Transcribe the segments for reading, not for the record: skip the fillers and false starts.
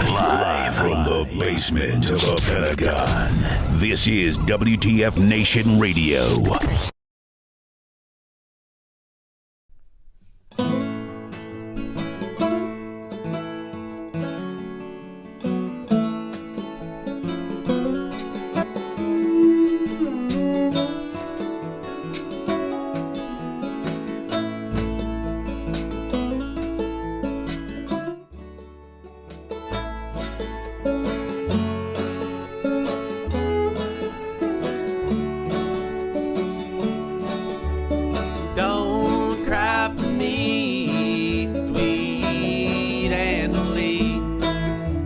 Live from the basement of the Pentagon. This is WTF Nation Radio. Don't cry for me, sweet Annalie.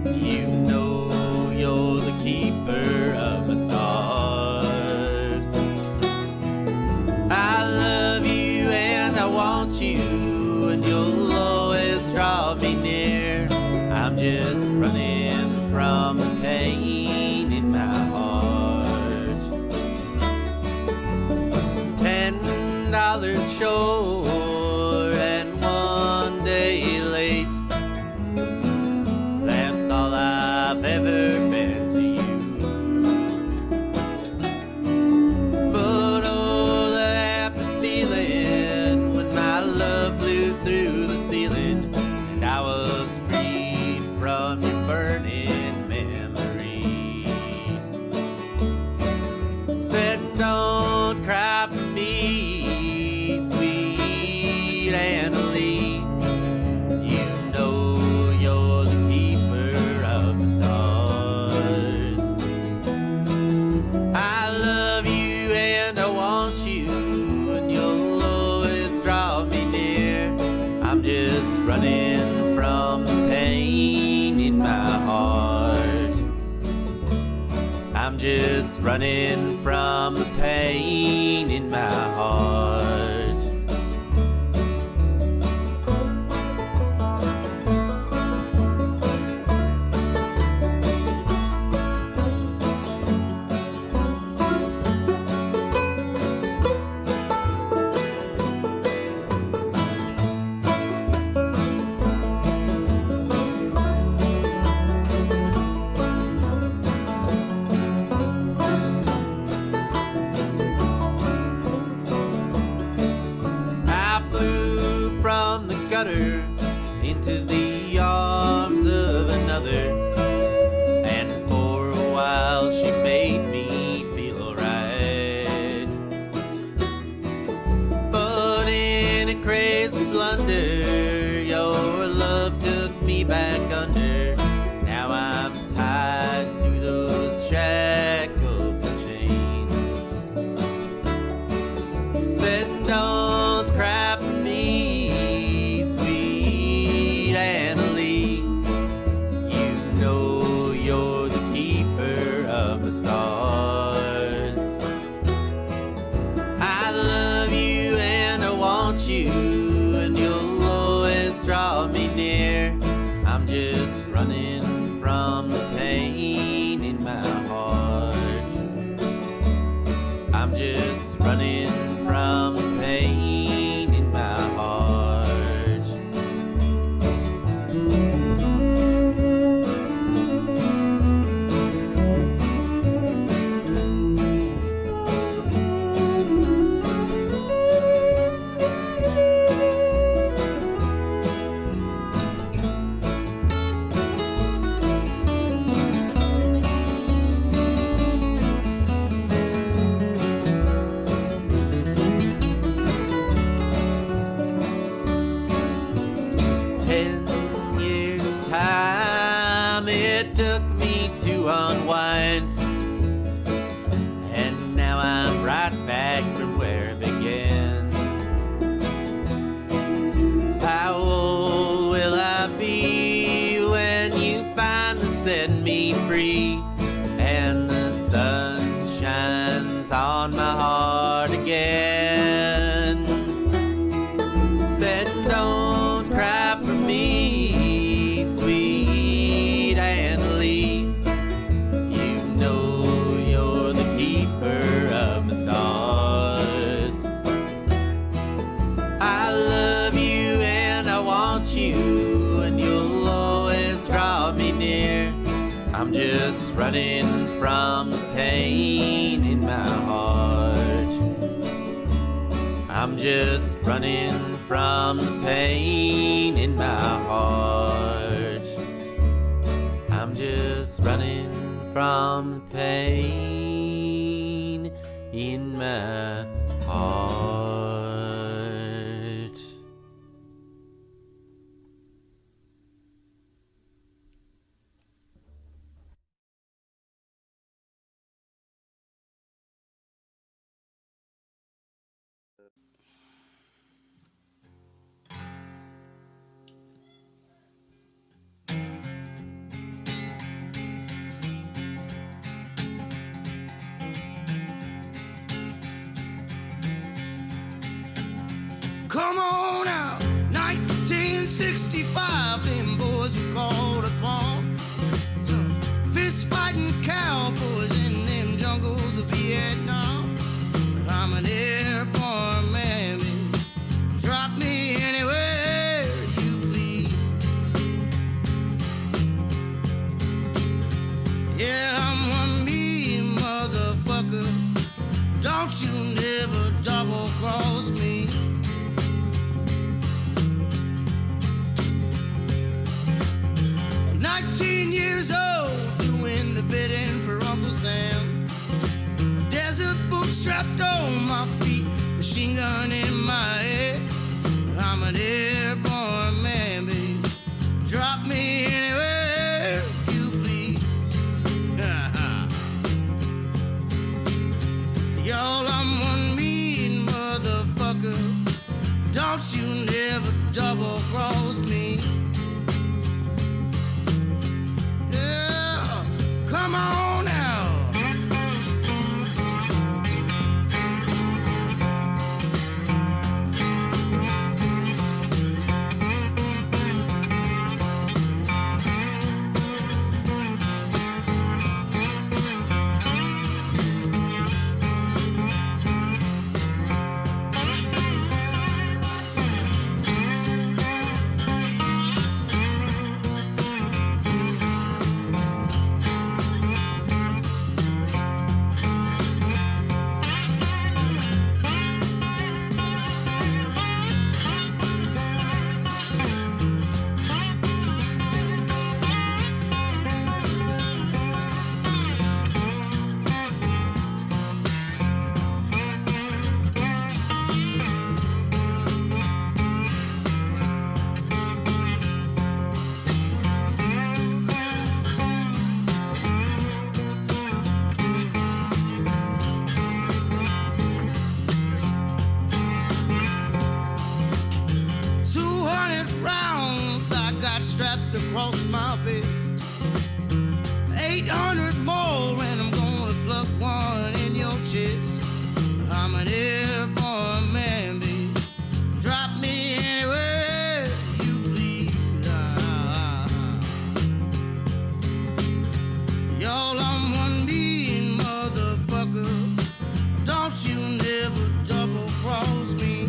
You know you're the keeper of my stars. I love you and I want you, and you'll always draw me near. I'm just running from the pain in my heart. $10 short and 1 day late. That's all I've ever been to you. But oh, that happy feeling when my love flew through the ceiling and I was freed from your burning memory. Said don't cry for me, sweet Annalie. You know you're the keeper of the stars. I love you and I want you, and you'll always draw me near. I'm just running from the pain in my heart. I'm just running from the pain in my heart. I flew from the gutter into the arms of another, and for a while she made me feel alright. But in a crazy blunder, your love took me back under. Now I'm tied to those shackles and chains. Said don't cry for me, sweet Annalie. You know you're the keeper of the stars. I love you and I want you, and you'll always draw me near. I'm just running from the pain in my heart. I'm just running from the pain in my heart. It took me to unwind, and now I'm right back from where it began. How old will I be when you finally set me free, and the sun shines on my heart again? Said don't cry for me, sweet Annalie. You know I'm just running from the pain in my heart. I'm just running from the pain in my heart. I'm just running from the pain in my heart. Come on out, 1965, them boys were called upon. Some fist fighting cowboys in them jungles of Vietnam. I'm an airborne man, baby. Drop me anywhere you please. Yeah, I'm one mean motherfucker. Don't you never double cross me. 19 years old, doing the bidding for Uncle Sam. Desert boots strapped on my feet, machine gun in my head. I'm an airborne man, baby. Drop me anywhere you please. Y'all, I'm one mean motherfucker. Don't you never double cross me. Come on now. Strapped across my vest, 800 more, and I'm gonna pluck one in your chest. I'm an airborne man, baby. Drop me anywhere you please. Y'all, I'm one mean motherfucker. Don't you never double cross me.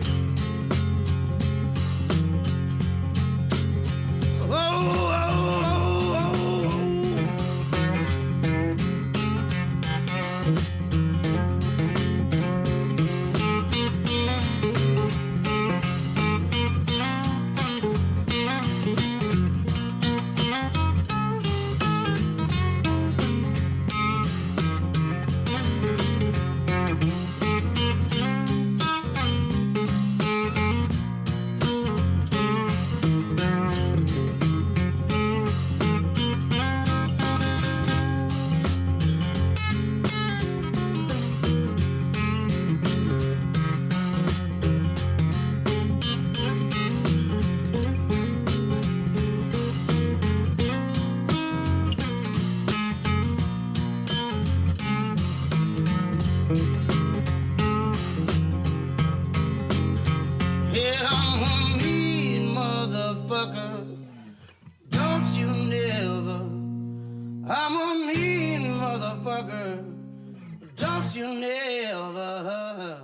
Oh, oh, oh, oh, don't you never.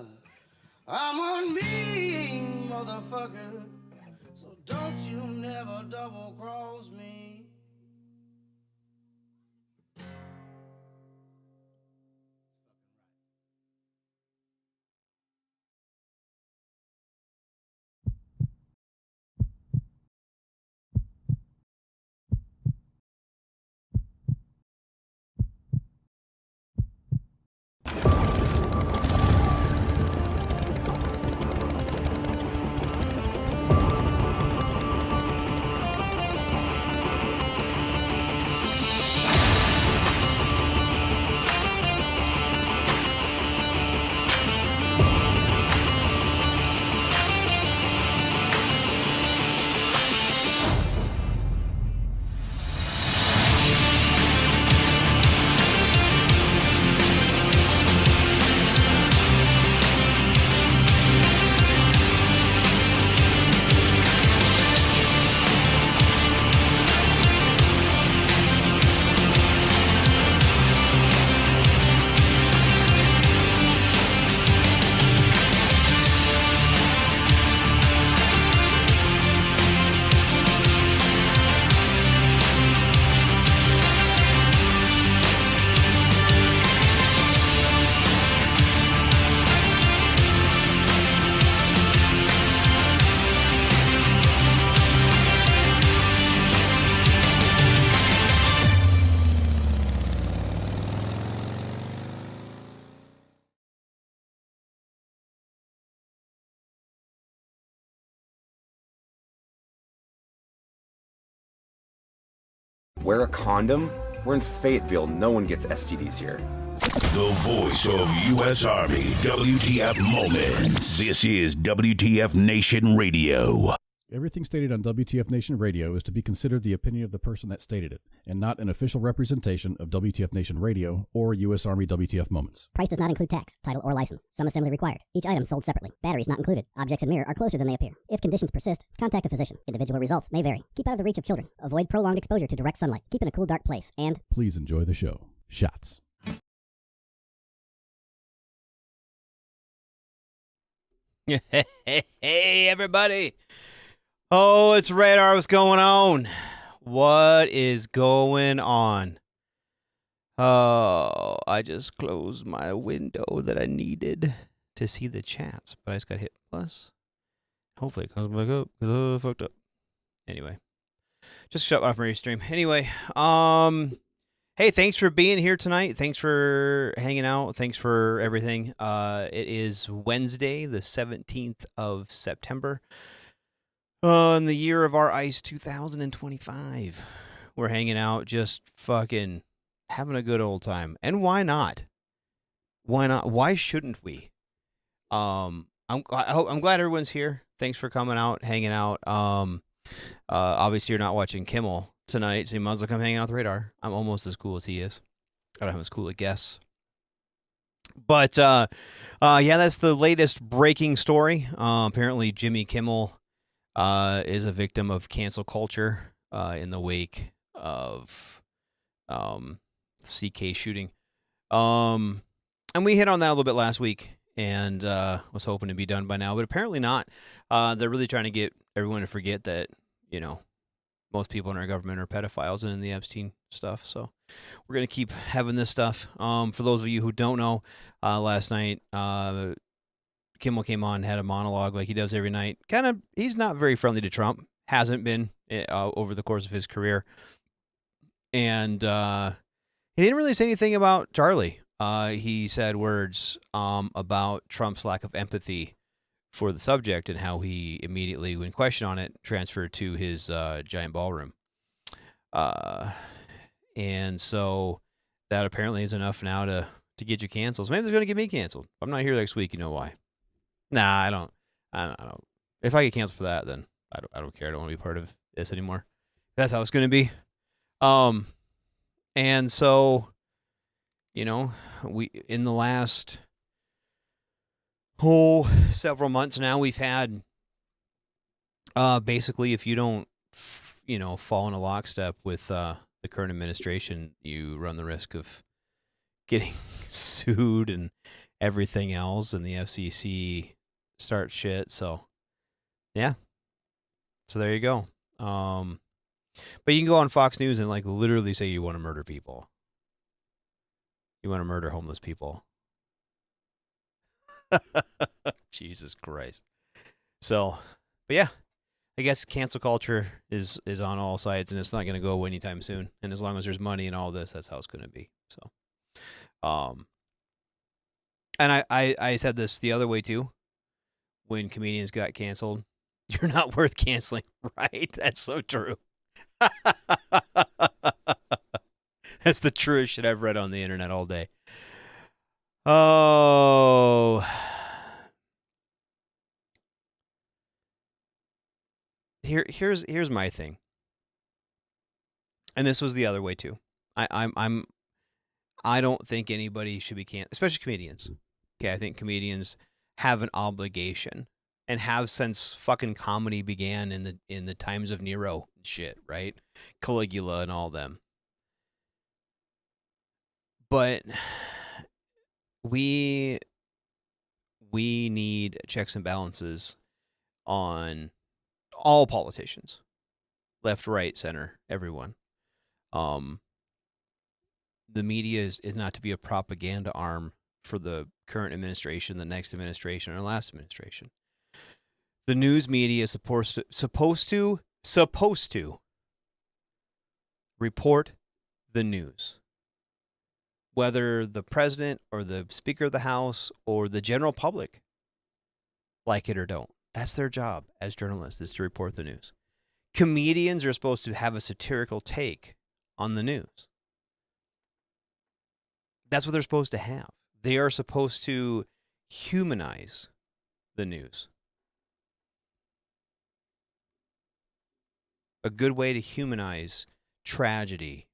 I'm a mean motherfucker, so don't you never double cross me. wear a condom. We're in Fayetteville. No one gets STDs here. The voice of U.S. Army, WTF Moments. This is WTF Nation Radio. Everything stated on WTF Nation Radio is to be considered the opinion of the person that stated it, and not an official representation of WTF Nation Radio or U.S. Army WTF Moments. Price does not include tax, title, or license. Some assembly required. Each item sold separately. Batteries not included. Objects in mirror are closer than they appear. If conditions persist, contact a physician. Individual results may vary. Keep out of the reach of children. Avoid prolonged exposure to direct sunlight. Keep in a cool, dark place. And please enjoy the show. Shots. Hey, everybody. Oh, it's Radar. What's going on? What is going on? Oh, I just closed my window that I needed to see the chats, but I just got hit plus. Hopefully it comes back up because I fucked up. Anyway, just shut off my stream. Anyway, hey, thanks for being here tonight. Thanks for hanging out. Thanks for everything. It is Wednesday, the 17th of September. In the year of our ice 2025, we're hanging out, just fucking having a good old time. And why not? Why not? Why shouldn't we? I'm glad everyone's here. Thanks for coming out, hanging out. Obviously you're not watching Kimmel tonight, so you might as well come hang out with Radar. I'm almost as cool as he is. I don't have as cool a guess. But yeah, that's the latest breaking story. Apparently Jimmy Kimmel is a victim of cancel culture in the wake of CK shooting. And we hit on that a little bit last week and was hoping to be done by now, but apparently not. They're really trying to get everyone to forget that, you know, most people in our government are pedophiles and in the Epstein stuff. So we're going to keep having this stuff. For those of you who don't know, last night, Kimmel came on, had a monologue like he does every night. He's not very friendly to Trump. Hasn't been over the course of his career. And he didn't really say anything about Charlie. He said words about Trump's lack of empathy for the subject and how he immediately, when questioned on it, transferred to his giant ballroom. And so that apparently is enough now to get you canceled. So maybe they're going to get me canceled. If I'm not here next week, you know why. Nah, I don't. If I get canceled for that, then I don't care. I don't want to be part of this anymore. That's how it's going to be. And so, you know, we in the last several months now, we've had basically, if you don't, fall in a lockstep with the current administration, you run the risk of getting sued and everything else, and the FCC start shit. So, yeah. So there you go. But you can go on Fox News and like literally say you want to murder people. You want to murder homeless people. Jesus Christ. So, but yeah, I guess cancel culture is on all sides, and it's not going to go away anytime soon. And as long as there's money and all this, that's how it's going to be. So, and I said this the other way too. When comedians got canceled, you're not worth canceling, right? That's so true. That's the truest shit I've read on the internet all day. Oh. Here's my thing. And this was the other way too. I don't think anybody should be canceled, especially comedians. Okay, I think comedians have an obligation and have since fucking comedy began in the times of Nero and shit, right? Caligula and all them. But we need checks and balances on all politicians. Left, right, center, everyone. The media is not to be a propaganda arm for the current administration, the next administration, or last administration. The news media is supposed to report the news. Whether the president or the Speaker of the House or the general public like it or don't. That's their job as journalists, is to report the news. Comedians are supposed to have a satirical take on the news. That's what they're supposed to have. They are supposed to humanize the news. A good way to humanize tragedy,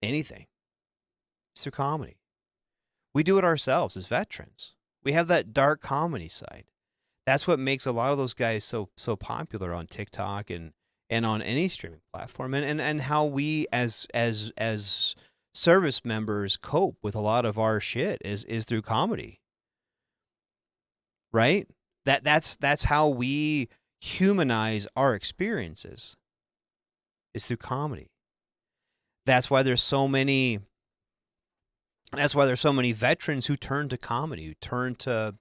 anything, is through comedy. We do it ourselves as veterans. We have that dark comedy side. That's what makes a lot of those guys so popular on TikTok and on any streaming platform, and how we as service members cope with a lot of our shit is through comedy. Right? That's how we humanize our experiences, is through comedy. That's why there's so many veterans who turn to comedy, who turn to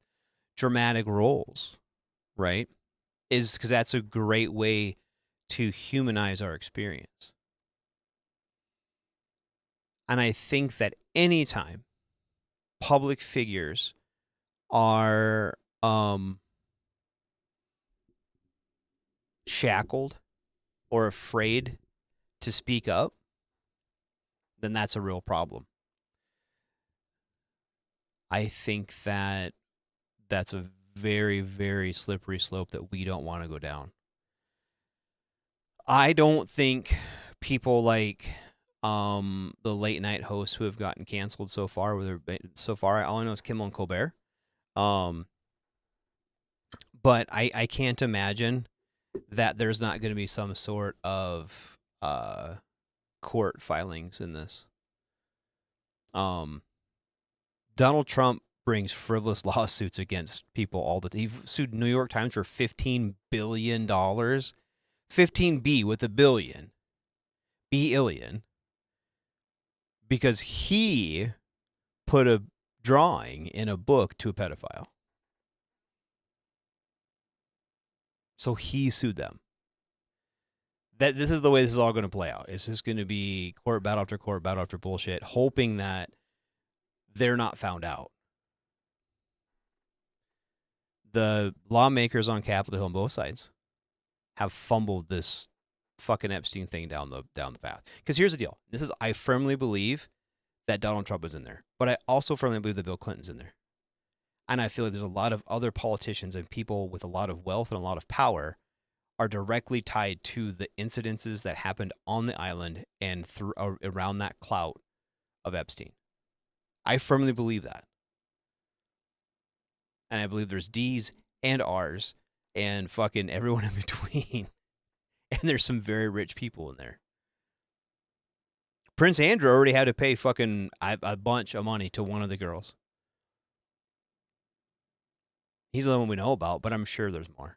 dramatic roles, right? Is because that's a great way to humanize our experience. And I think that anytime public figures are shackled or afraid to speak up, then that's a real problem. I think that that's a very, very slippery slope that we don't want to go down. I don't think people like the late night hosts who have gotten canceled so far, all I know is Kimmel and Colbert. But I can't imagine that there's not going to be some sort of court filings in this. Donald Trump brings frivolous lawsuits against people all the time. He sued New York Times for $15 billion. 15B with a billion. B-illion. Because he put a drawing in a book to a pedophile. So he sued them. This is the way this is all going to play out. It's just going to be court battle after bullshit, hoping that they're not found out. The lawmakers on Capitol Hill on both sides have fumbled this fucking Epstein thing down the path. Because here's the deal. I firmly believe that Donald Trump is in there. But I also firmly believe that Bill Clinton's in there. And I feel like there's a lot of other politicians and people with a lot of wealth and a lot of power are directly tied to the incidences that happened on the island and around that clout of Epstein. I firmly believe that. And I believe there's D's and R's and fucking everyone in between. And there's some very rich people in there. Prince Andrew already had to pay fucking a bunch of money to one of the girls. He's the only one we know about, but I'm sure there's more.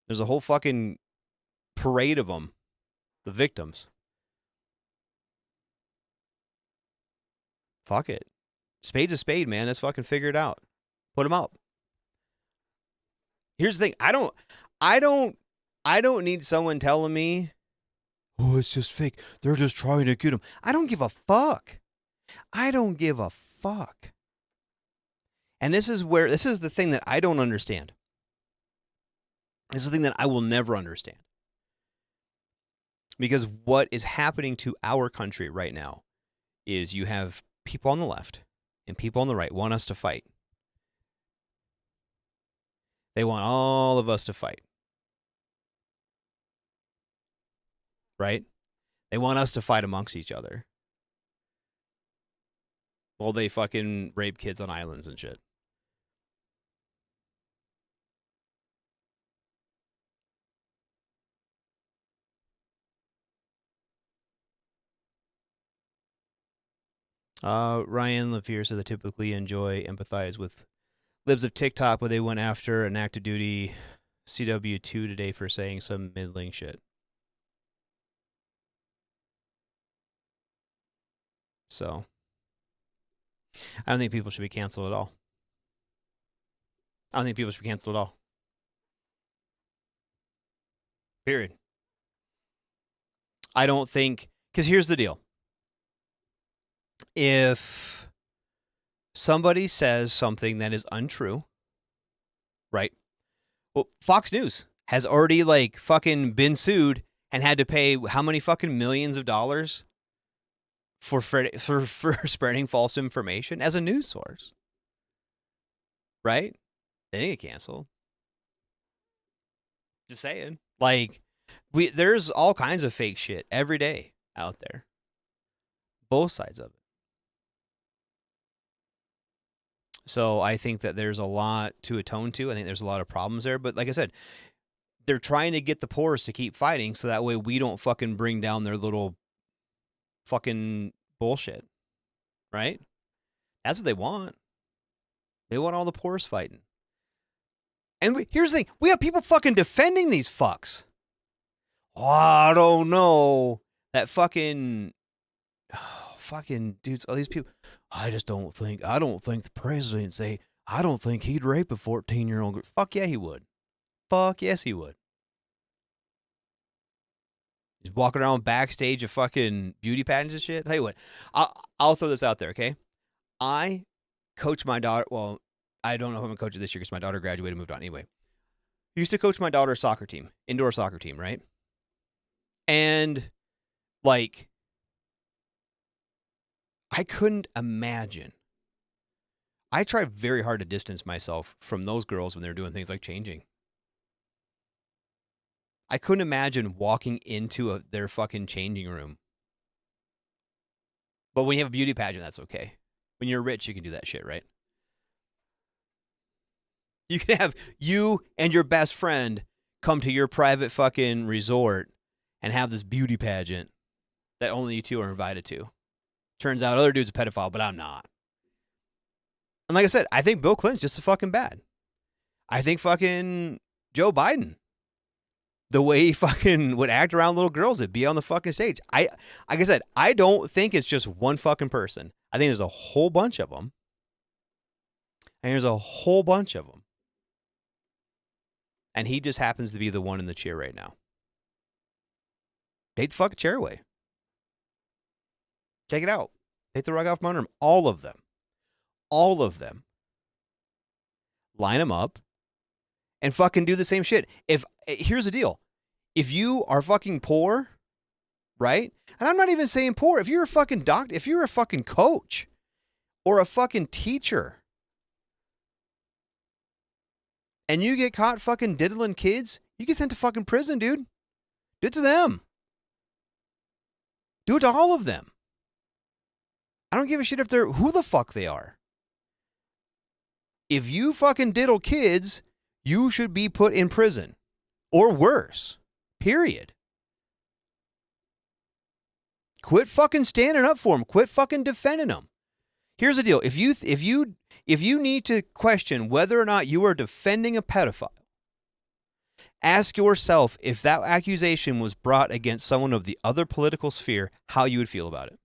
There's a whole fucking parade of them, the victims. Fuck it. Spade's a spade, man. Let's fucking figure it out. Put them up. Here's the thing. I don't need someone telling me, oh, it's just fake. They're just trying to get him. I don't give a fuck. And this is the thing that I don't understand. This is the thing that I will never understand. Because what is happening to our country right now is you have people on the left and people on the right want us to fight. They want all of us to fight. Right? They want us to fight amongst each other. While they fucking rape kids on islands and shit. Ryan LaFear says I typically empathize with libs of TikTok, but they went after an active duty CW2 today for saying some middling shit. So, I don't think people should be canceled at all. Period. I don't think, because here's the deal. If somebody says something that is untrue, right? Well, Fox News has already like fucking been sued and had to pay how many fucking millions of dollars for spreading false information as a news source, right? They didn't get canceled. Just saying. Like, there's all kinds of fake shit every day out there. Both sides of it. So I think that there's a lot to atone to. I think there's a lot of problems there. But like I said, they're trying to get the poorest to keep fighting so that way we don't fucking bring down their little fucking bullshit. Right? That's what they want. They want all the poorest fighting. And here's the thing. We have people fucking defending these fucks. Oh, I don't know. That fucking dudes, all these people. I don't think the president I don't think he'd rape a 14-year-old girl. Fuck yeah, he would. Fuck yes, he would. He's walking around backstage of fucking beauty pageants and shit. Tell you what, I'll throw this out there, okay? I coach my daughter. Well, I don't know if I'm going to coach it this year because my daughter graduated and moved on. Anyway, I used to coach my daughter's soccer team, indoor soccer team, right? And, like, I couldn't imagine. I tried very hard to distance myself from those girls when they were doing things like changing. I couldn't imagine walking into their fucking changing room. But when you have a beauty pageant, that's okay. When you're rich, you can do that shit, right? You can have you and your best friend come to your private fucking resort and have this beauty pageant that only you two are invited to. Turns out other dude's a pedophile, but I'm not. And like I said, I think Bill Clinton's just as fucking bad. I think fucking Joe Biden, the way he fucking would act around little girls, it'd be on the fucking stage. Like I said, I don't think it's just one fucking person. I think there's a whole bunch of them. And there's a whole bunch of them. And he just happens to be the one in the chair right now. Take the fucking chair away. Take it out. Take the rug off from under him. All of them. All of them. Line them up and fucking do the same shit. Here's the deal. If you are fucking poor, right? And I'm not even saying poor. If you're a fucking doctor, if you're a fucking coach or a fucking teacher and you get caught fucking diddling kids, you get sent to fucking prison, dude. Do it to them. Do it to all of them. I don't give a shit if they're who the fuck they are. If you fucking diddle kids, you should be put in prison. Or worse. Period. Quit fucking standing up for them. Quit fucking defending them. Here's the deal. If you need to question whether or not you are defending a pedophile, ask yourself if that accusation was brought against someone of the other political sphere, how you would feel about it.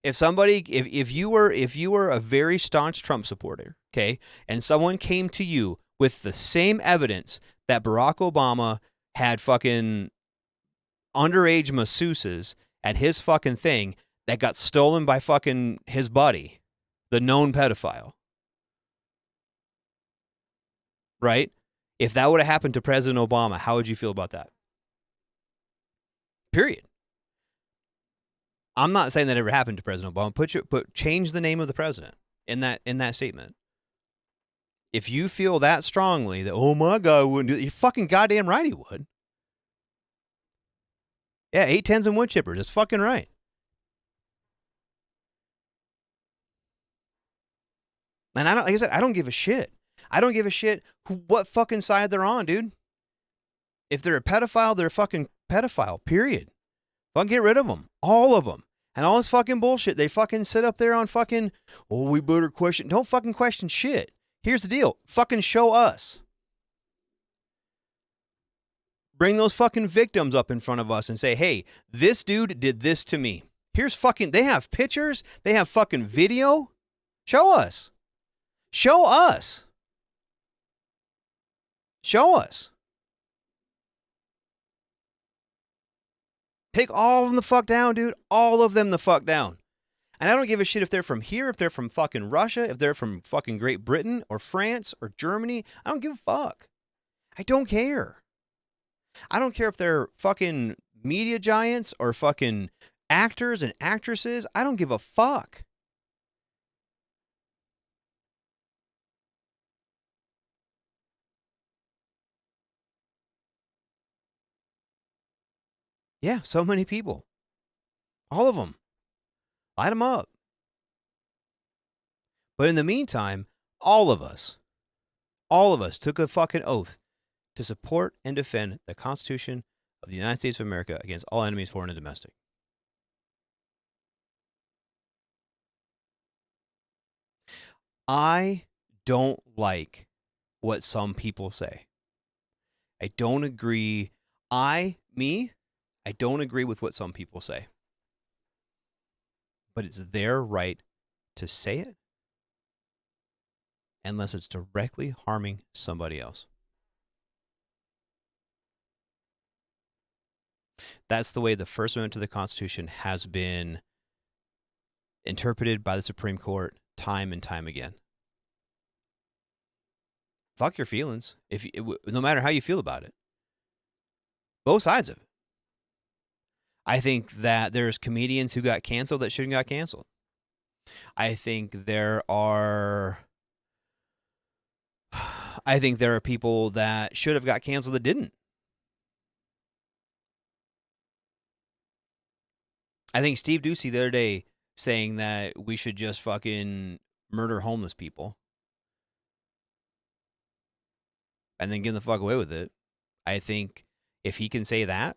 If you were a very staunch Trump supporter, okay, and someone came to you with the same evidence that Barack Obama had fucking underage masseuses at his fucking thing that got stolen by fucking his buddy, the known pedophile, right? If that would have happened to President Obama, how would you feel about that? Period. I'm not saying that ever happened to President Obama. Change the name of the president in that statement. If you feel that strongly that, oh my God, wouldn't do it, you're fucking goddamn right he would. Yeah, 810s and wood chippers. That's fucking right. And like I said, I don't give a shit. I don't give a shit what fucking side they're on, dude. If they're a pedophile, they're a fucking pedophile, period. Fucking get rid of them. All of them. And all this fucking bullshit. They fucking sit up there on fucking, oh, we better question. Don't fucking question shit. Here's the deal. Fucking show us. Bring those fucking victims up in front of us and say, hey, this dude did this to me. Here's fucking, they have pictures. They have fucking video. Show us. Show us. Show us. Take all of them the fuck down, dude. All of them the fuck down. And I don't give a shit if they're from here, if they're from fucking Russia, if they're from fucking Great Britain or France or Germany. I don't give a fuck. I don't care. I don't care if they're fucking media giants or fucking actors and actresses. I don't give a fuck. Yeah, so many people. All of them. Light them up. But in the meantime, all of us took a fucking oath to support and defend the Constitution of the United States of America against all enemies, foreign and domestic. I don't like what some people say. I don't agree. I don't agree with what some people say. But it's their right to say it unless it's directly harming somebody else. That's the way the First Amendment to the Constitution has been interpreted by the Supreme Court time and time again. Fuck your feelings, no matter how you feel about it. Both sides of it. I think that there's comedians who got canceled that shouldn't got canceled. I think there are people that should have got canceled that didn't. I think Steve Doocy the other day saying that we should just fucking murder homeless people and then get the fuck away with it. I think if he can say that,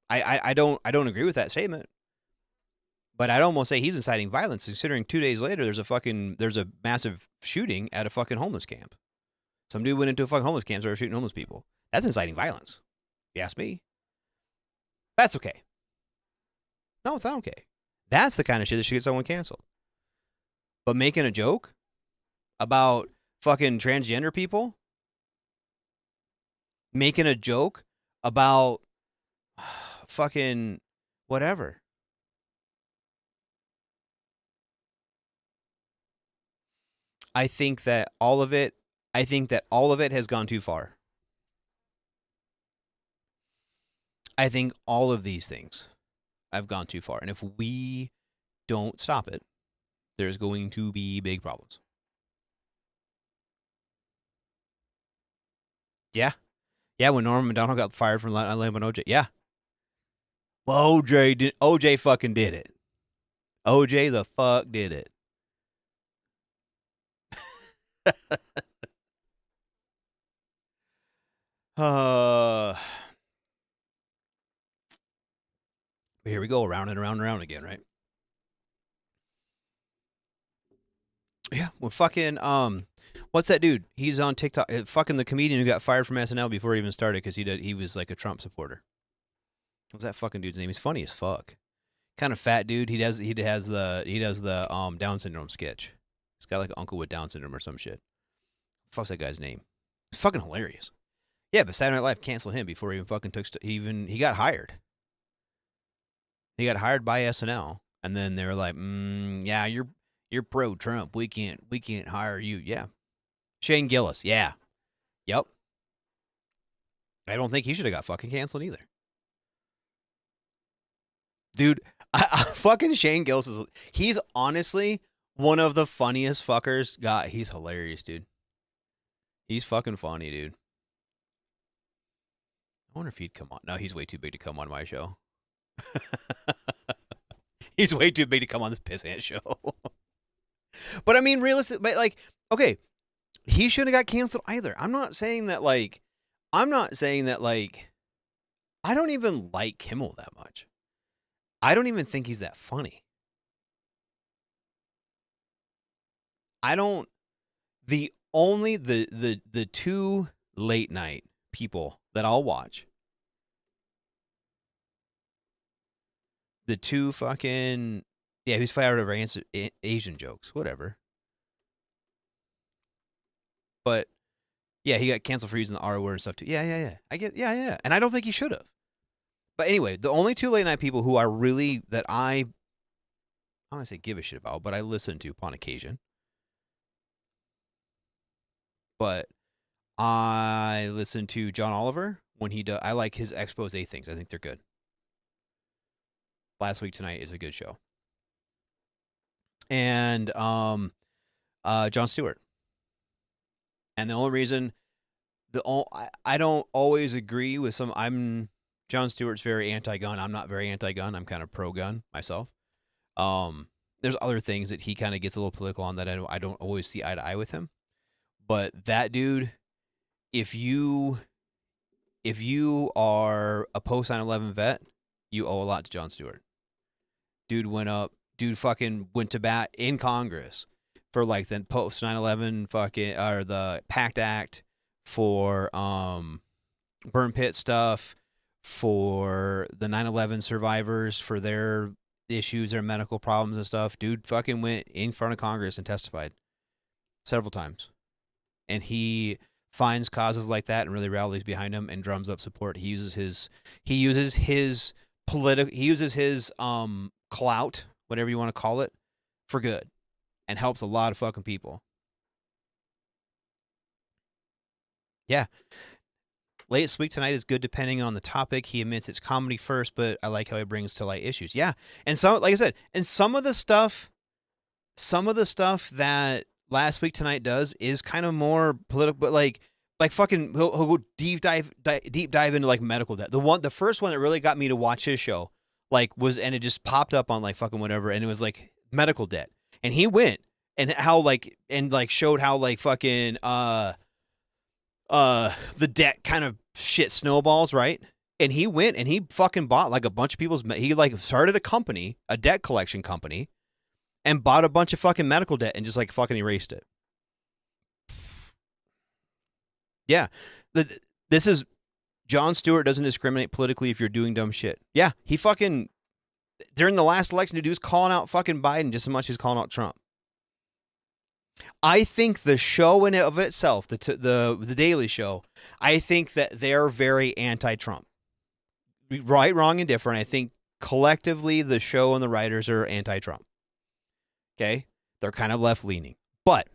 I don't agree with that statement. But I'd almost say he's inciting violence, considering 2 days later there's a massive shooting at a fucking homeless camp. Some dude went into a fucking homeless camp and started shooting homeless people. That's inciting violence. If you ask me. That's okay. No, it's not okay. That's the kind of shit that should get someone canceled. But making a joke about fucking transgender people, making a joke about fucking whatever. I think that all of it has gone too far. I think all of these things have gone too far. And if we don't stop it, there's going to be big problems. Yeah. Yeah, when Norman McDonald got fired from Lamb OJ. Yeah. Well, OJ fucking did it. OJ the fuck did it. Here we go, around and around and around again, right? Yeah, well, fucking, what's that dude? He's on TikTok. Fucking the comedian who got fired from SNL before he even started because he was like a Trump supporter. What's that fucking dude's name? He's funny as fuck. Kind of fat dude. He does the Down syndrome sketch. He's got like an uncle with Down syndrome or some shit. Fuck's that guy's name? It's fucking hilarious. Yeah, but Saturday Night Live canceled him before he even fucking he got hired. He got hired by SNL, and then they were like, "Yeah, you're pro Trump. We can't hire you." Yeah, Shane Gillis. Yeah, yep. I don't think he should have got fucking canceled either, dude. Fucking Shane Gillis he's honestly one of the funniest fuckers. God, he's hilarious, dude. He's fucking funny, dude. I wonder if he'd come on. No, he's way too big to come on my show. He's way too big to come on this pissant show. But I mean, realistic. But like, okay, he shouldn't have got canceled either. I'm not saying that. I don't even like Kimmel that much. I don't even think he's that funny. The two late night people that I'll watch. The two fucking, yeah, who's fired over Asian jokes, whatever. But yeah, he got canceled for using the R word and stuff too. Yeah. I get, yeah. And I don't think he should have. But anyway, the only two late night people who are really, that I don't want to say give a shit about, but I listen to upon occasion. But I listen to John Oliver when he does. I like his expose things. I think they're good. Last Week Tonight is a good show. And Jon Stewart. And the only reason I don't always agree with some. Jon Stewart's very anti-gun. I'm not very anti-gun. I'm kind of pro-gun myself. There's other things that he kind of gets a little political on that I don't always see eye to eye with him. But that dude, if you are a post 9/11 vet, you owe a lot to Jon Stewart. Dude fucking went to bat in Congress for like the post 9/11 fucking or the PACT Act, for burn pit stuff, for the 9/11 survivors, for their issues, their medical problems and stuff. Dude fucking went in front of Congress and testified several times. And he finds causes like that and really rallies behind them and drums up support. He uses his clout, whatever you want to call it, for good, and helps a lot of fucking people. Yeah. Last Week Tonight is good depending on the topic. He admits it's comedy first, but I like how he brings to light issues. Yeah. And so, like I said, and some of the stuff that Last Week Tonight does is kind of more political, but like fucking he'll go deep dive into like medical debt. The first one that really got me to watch his show and it just popped up on like fucking whatever, and it was like medical debt. And he went and showed how like fucking the debt kind of shit snowballs, right? And he went and he fucking bought like a bunch of people's. He like started a company, a debt collection company, and bought a bunch of fucking medical debt and just like fucking erased it. Yeah, this is Jon Stewart doesn't discriminate politically if you're doing dumb shit. Yeah, he fucking during the last election, dude was calling out fucking Biden just as much as calling out Trump. I think the show in of itself, the Daily Show, I think that they're very anti-Trump. Right, wrong, and different. I think collectively the show and the writers are anti-Trump. Okay? They're kind of left-leaning. But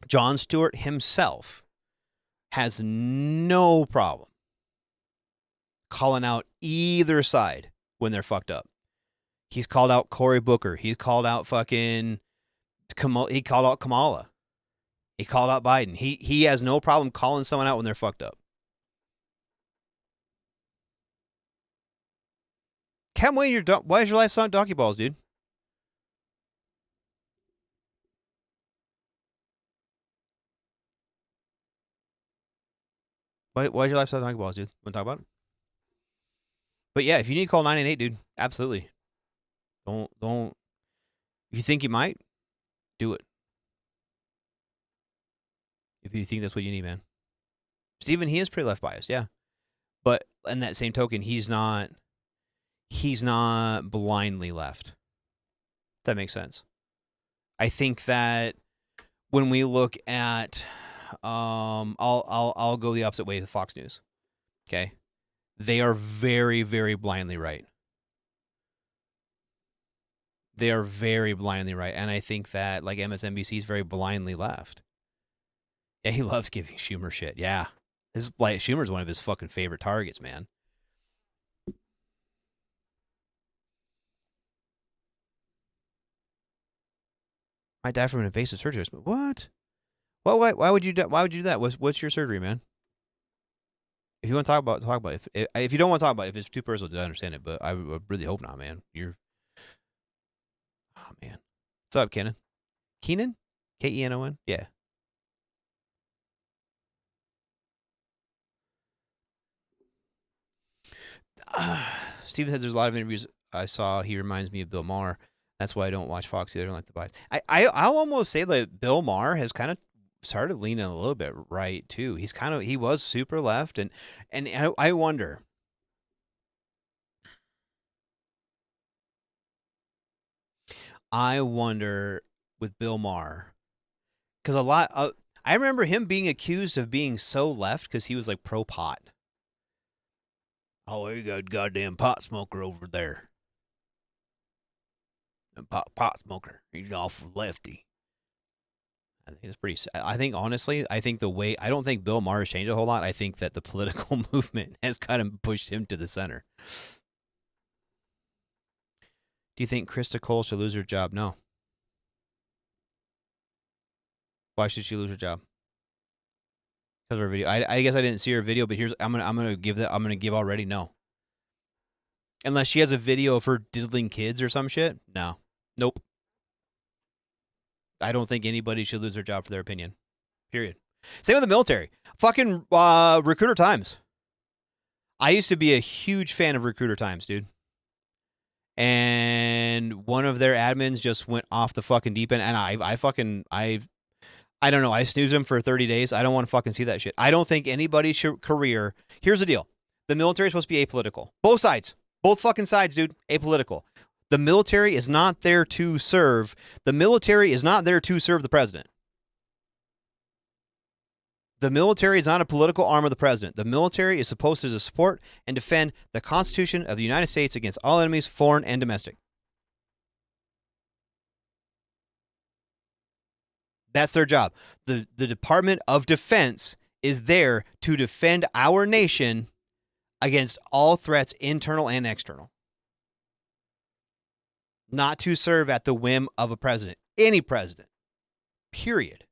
Jon Stewart himself has no problem calling out either side when they're fucked up. He's called out Cory Booker. He's called out fucking... He called out Kamala. He called out Biden. He has no problem calling someone out when they're fucked up. Cam, why is your life sound donkey balls, dude? Why is your life sound donkey balls, dude? Want to talk about it? But yeah, if you need to call 988, dude, absolutely. Don't. If you think you might, do it. If you think that's what you need, man. Steven, he is pretty left biased, yeah. But in that same token, he's not blindly left. If that makes sense. I think that when we look at I'll go the opposite way with Fox News. Okay? They are very, very blindly right. They are very blindly right. And I think that like MSNBC is very blindly left. Yeah, he loves giving Schumer shit. Yeah. Schumer's one of his fucking favorite targets, man. Might die from an invasive surgery. What? Well, why would you do that? What's your surgery, man? If you want to talk about it. If you don't want to talk about it, if it's too personal to understand it, but I really hope not, man. Oh, man. What's up, Kenan? Keenan? Kenon? Yeah. Steven says there's a lot of interviews I saw. He reminds me of Bill Maher. That's why I don't watch Fox either. I don't like the bias. I'll almost say that Bill Maher has kind of started leaning a little bit right too. He was super left, and I wonder. I wonder with Bill Maher, because I remember him being accused of being so left because he was like pro pot. Oh, you got a goddamn pot smoker over there. A pot smoker. He's awful lefty. I think it's pretty. I think honestly, I don't think Bill Maher has changed a whole lot. I think that the political movement has kind of pushed him to the center. Do you think Krista Cole should lose her job? No. Why should she lose her job? Because of her video. I guess I didn't see her video, but I'm gonna give already. No. Unless she has a video of her diddling kids or some shit. No. Nope. I don't think anybody should lose their job for their opinion. Period. Same with the military. Fucking Recruiter Times. I used to be a huge fan of Recruiter Times, dude. And one of their admins just went off the fucking deep end, and I don't know. I snoozed him for 30 days. I don't want to fucking see that shit. I don't think anybody's career. Here's the deal: the military is supposed to be apolitical. Both sides, both fucking sides, dude. Apolitical. The military is not there to serve. The military is not there to serve the president. The military is not a political arm of the president. The military is supposed to support and defend the Constitution of the United States against all enemies, foreign and domestic. That's their job. The Department of Defense is there to defend our nation against all threats, internal and external. Not to serve at the whim of a president. Any president. Period.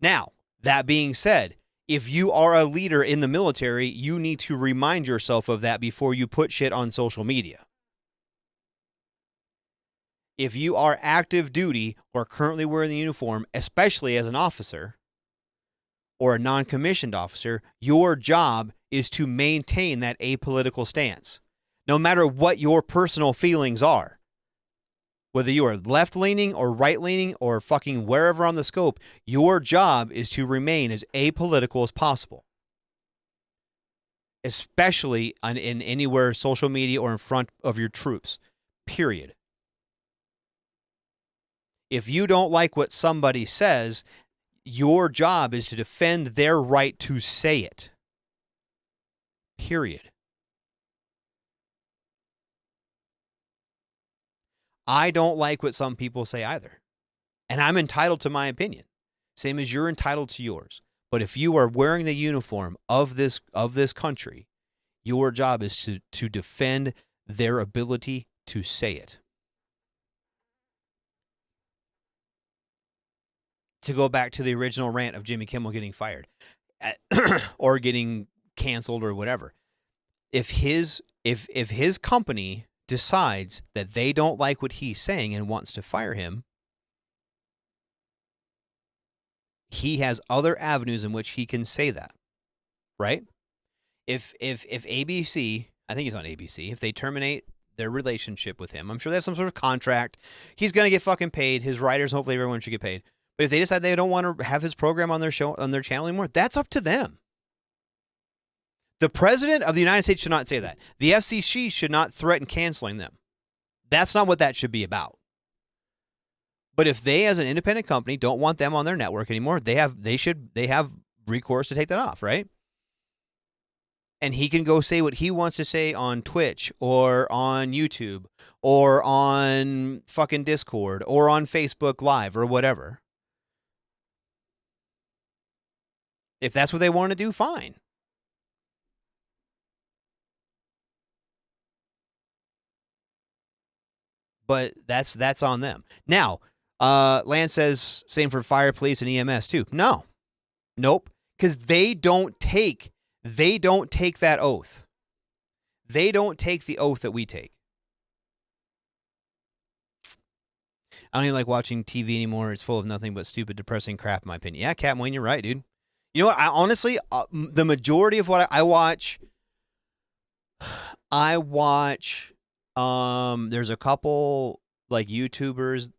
Now, that being said, if you are a leader in the military, you need to remind yourself of that before you put shit on social media. If you are active duty or currently wearing the uniform, especially as an officer or a non-commissioned officer, your job is to maintain that apolitical stance, no matter what your personal feelings are. Whether you are left-leaning or right-leaning or fucking wherever on the scope, your job is to remain as apolitical as possible. Especially in anywhere social media or in front of your troops. Period. If you don't like what somebody says, your job is to defend their right to say it. Period. I don't like what some people say either. And I'm entitled to my opinion. Same as you're entitled to yours. But if you are wearing the uniform of this country, your job is to defend their ability to say it. To go back to the original rant of Jimmy Kimmel getting fired or getting canceled or whatever. If his company decides that they don't like what he's saying and wants to fire him, he has other avenues in which he can say that, right? If ABC, I think he's on ABC, if they terminate their relationship with him, I'm sure they have some sort of contract. He's going to get fucking paid. His writers, hopefully everyone should get paid. But if they decide they don't want to have his program on their show, on their channel anymore, that's up to them. The president of the United States should not say that. The FCC should not threaten canceling them. That's not what that should be about. But if they, as an independent company, don't want them on their network anymore, they have recourse to take that off, right? And he can go say what he wants to say on Twitch or on YouTube or on fucking Discord or on Facebook Live or whatever. If that's what they want to do, fine. But that's on them. Now, Lance says same for fire, police, and EMS too. No. Nope. Because they don't take that oath. They don't take the oath that we take. I don't even like watching TV anymore. It's full of nothing but stupid, depressing crap, in my opinion. Yeah, Cat Moyne, you're right, dude. You know what? I honestly, the majority of what I watch, there's a couple like YouTubers,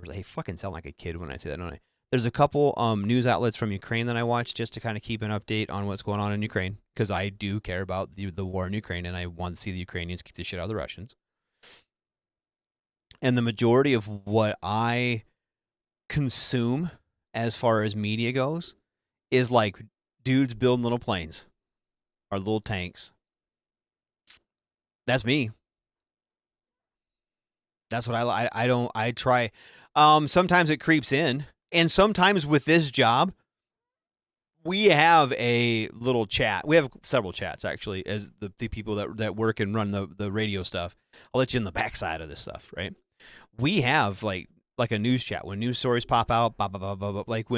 they fucking sound like a kid when I say that, don't I? There's a couple news outlets from Ukraine that I watch just to kind of keep an update on what's going on in Ukraine, because I do care about the war in Ukraine and I want to see the Ukrainians kick the shit out of the Russians. And the majority of what I consume as far as media goes is like dudes building little planes or little tanks. That's me. That's what I try. Sometimes it creeps in, and sometimes with this job, we have a little chat. We have several chats actually, as the people that work and run the radio stuff. I'll let you in the backside of this stuff, right? We have like a news chat when news stories pop out, blah, blah, blah, blah, blah. Like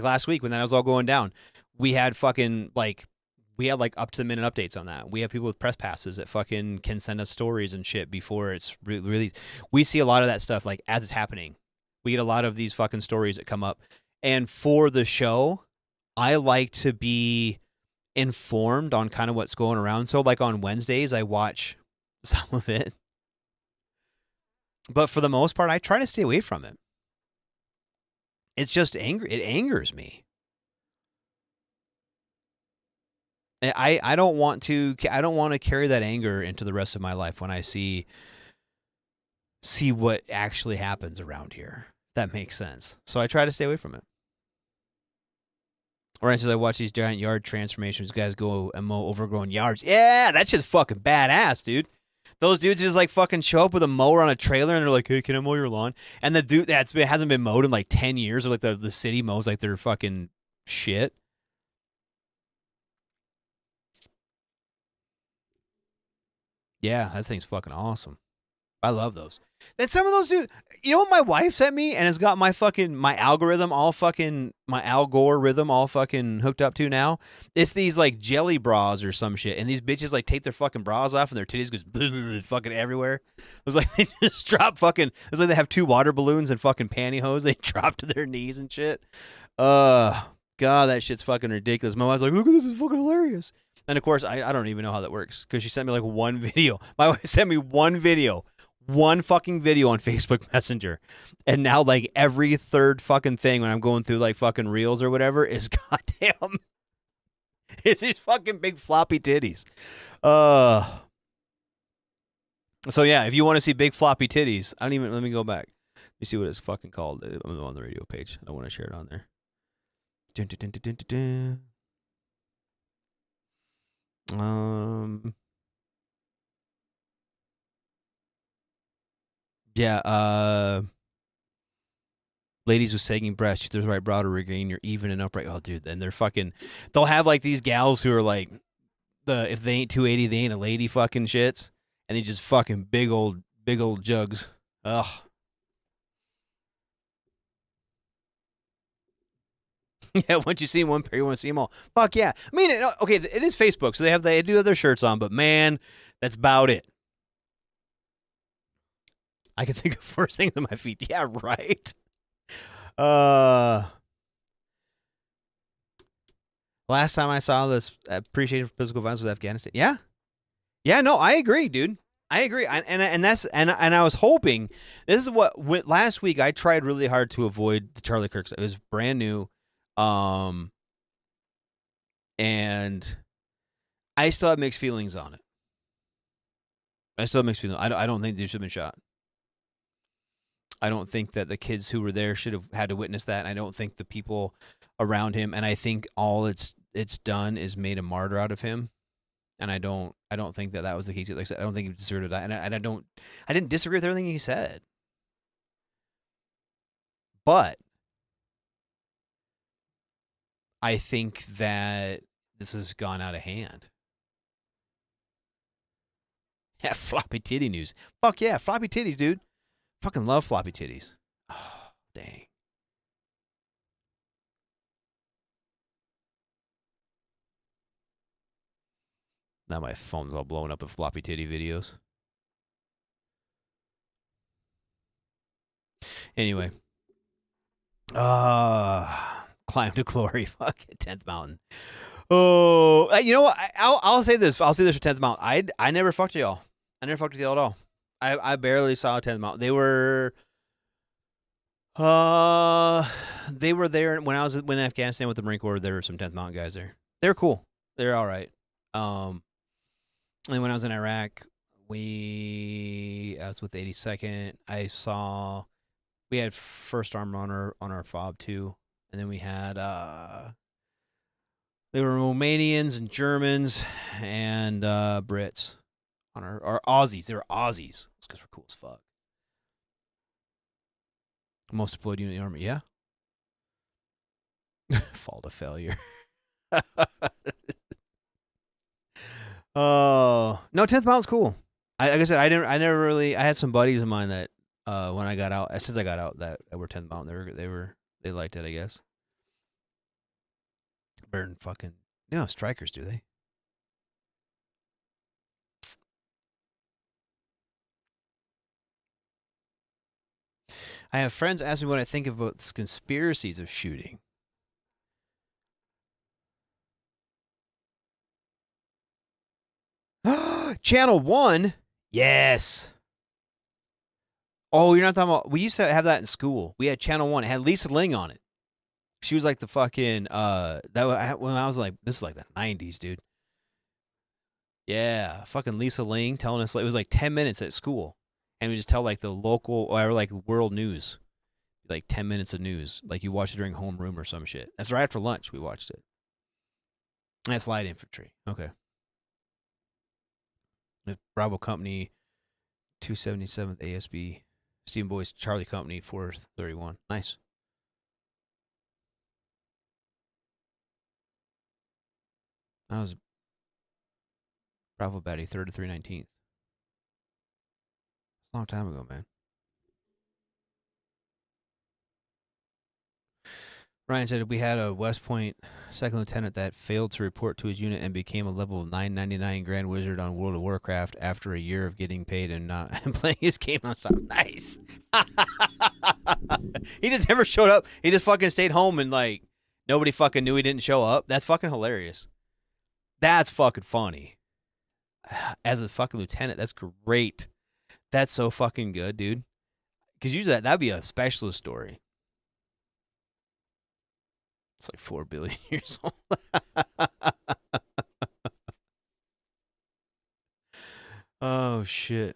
last week when that was all going down, we had up to the minute updates on that. We have people with press passes that fucking can send us stories and shit before it's released. We see a lot of that stuff like as it's happening. We get a lot of these fucking stories that come up. And for the show, I like to be informed on kind of what's going around. So like on Wednesdays, I watch some of it. But for the most part, I try to stay away from it. It's just angry. It angers me. I don't want to carry that anger into the rest of my life when I see what actually happens around here. If that makes sense. So I try to stay away from it. Or as I watch these giant yard transformations, guys go and mow overgrown yards. Yeah, that's just fucking badass, dude. Those dudes just like fucking show up with a mower on a trailer and they're like, "Hey, can I mow your lawn?" And the dude hasn't been mowed in like 10 years, or like the city mows like their fucking shit. Yeah, that thing's fucking awesome. I love those. And some of those dudes, you know what my wife sent me and has got my algorithm all fucking, my Al Gore rhythm all fucking hooked up to now? It's these like jelly bras or some shit. And these bitches like take their fucking bras off and their titties goes fucking everywhere. It was like they just drop fucking, it was like they have 2 water balloons and fucking pantyhose. They drop to their knees and shit. God, that shit's fucking ridiculous. My wife's like, "Look at this, is fucking hilarious." And of course, I don't even know how that works because she sent me like one video. My wife sent me one fucking video on Facebook Messenger. And now like every third fucking thing when I'm going through like fucking reels or whatever is goddamn, it's these fucking big floppy titties. So yeah, if you want to see big floppy titties, let me go back. Let me see what it's fucking called. I'm on the radio page. I want to share it on there. Dun, dun, dun, dun, dun, dun. Yeah, ladies with sagging breasts, there's right brow to regain your even and upright. Oh, dude, and they'll have like these gals who are like, if they ain't 280, they ain't a lady fucking shits, and they just fucking big old jugs. Ugh. Yeah, once you see one pair, you want to see them all. Fuck yeah. I mean, okay, it is Facebook, so they do have their shirts on, but man, that's about it. I can think of worse things on my feet. Yeah, right. Last time I saw this appreciation for physical violence with Afghanistan. Yeah. Yeah, no, I agree, dude. I agree. And I was hoping, this is what last week I tried really hard to avoid the Charlie Kirk. It was brand new. And I still have mixed feelings on it. I don't think they should have been shot. I don't think that the kids who were there should have had to witness that. I don't think the people around him, and I think all it's done is made a martyr out of him. And I don't think that was the case. Like I said, I don't think he deserved to die. And I didn't disagree with everything he said. But I think that this has gone out of hand. Yeah, floppy titty news. Fuck yeah, floppy titties, dude. Fucking love floppy titties. Oh, dang. Now my phone's all blowing up with floppy titty videos. Anyway. Climb to glory. Fuck it, 10th Mountain. Oh, you know what? I'll say this. I'll say this for 10th Mountain. I never fucked y'all. I never fucked with y'all at all. I barely saw 10th Mountain. They were there when I was in Afghanistan with the Marine Corps. There were some 10th Mountain guys there. They were cool. They're all right. And when I was in Iraq, I was with the 82nd. We had First Armor on our fob too, and then we had they were Romanians and Germans and Brits on our Aussies. They were Aussies. It's because we're cool as fuck. Most deployed unit in the Army, yeah. Fall to failure. Oh, no, 10th Mountain's cool. Like I said, I never really. I had some buddies of mine that when I got out, since I got out, that were 10th Mountain. They liked it, I guess. Better than fucking, strikers, do they? I have friends ask me what I think about conspiracies of shooting. Channel 1? Yes. Oh, you're not talking about... We used to have that in school. We had Channel 1. It had Lisa Ling on it. She was like the fucking... when I was like... This is like the 90s, dude. Yeah. Fucking Lisa Ling telling us... It was like 10 minutes at school. And we just tell like the local... Or like world news. Like 10 minutes of news. Like you watch it during homeroom or some shit. That's right after lunch we watched it. That's light infantry. Okay. Bravo Company, 277th ASB, Stephen Boyce, Charlie Company, 431. Nice. That was Bravo Batty, 3rd to 319th. A long time ago, man. Ryan said we had a West Point second lieutenant that failed to report to his unit and became a level 999 Grand Wizard on World of Warcraft after a year of getting paid and not and playing his game nonstop. Nice. He just never showed up. He just fucking stayed home and like nobody fucking knew he didn't show up. That's fucking hilarious. That's fucking funny. As a fucking lieutenant, that's great. That's so fucking good, dude. Because usually that'd be a specialist story. It's like 4 billion years old. Oh, shit.